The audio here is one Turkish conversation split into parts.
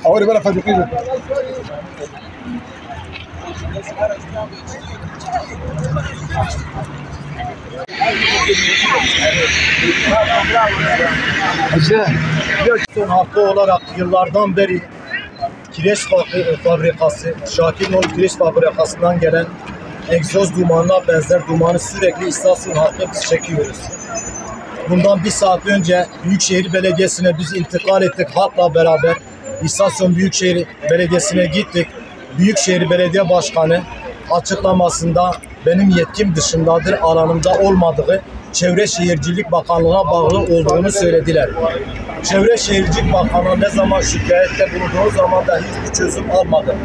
Ahora para fazer Hakkı olarak yıllardan beri kireç fabrikası, Şakirnoğlu Kireç Fabrikası'ndan gelen egzoz dumanına benzer dumanı sürekli istasyon hakkı biz çekiyoruz. Bundan bir saat önce Büyükşehir Belediyesi'ne biz intikal ettik halkla beraber. İstasyon Büyükşehir Belediyesi'ne gittik. Büyükşehir Belediye Başkanı açıklamasında benim yetkim dışındadır, alanımda olmadığı, Çevre Şehircilik Bakanlığı'na bağlı olduğunu söylediler. Çevre Şehircilik Bakanlığı ne zaman şikayette bulunduğu zaman da hiçbir çözüm almadı.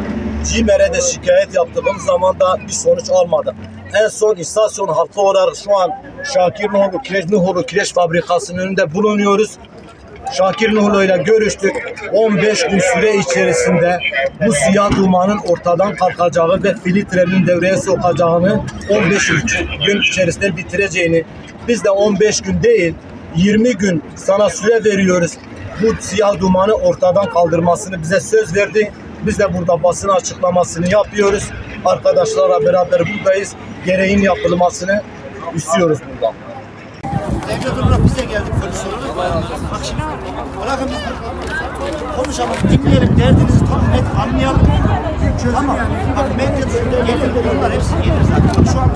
CİMER'e de şikayet yaptığımız zaman da bir sonuç almadı. En son istasyon halkı olarak şu an Şakirnoğlu Kireç Fabrikası'nın önünde bulunuyoruz. Şakirnoğlu ile görüştük. 15 gün süre içerisinde bu siyah dumanın ortadan kalkacağı ve filtrenin devreye sokacağını, 15 gün içerisinde bitireceğini, biz de 15 gün değil 20 gün sana süre veriyoruz. Bu siyah dumanı ortadan kaldırmasını bize söz verdi. Biz de burada basın açıklamasını yapıyoruz. Arkadaşlarla beraber buradayız. Gereğin yapılmasını istiyoruz buradan. Devlet olarak bize geldik konuşuyoruz. Bak şimdi bırakın biz konuşalım, dinleyelim, derdinizi tam net anlayalım. Tamam. Bak medya gelir, onlar hepsi gelir zaten. Şu an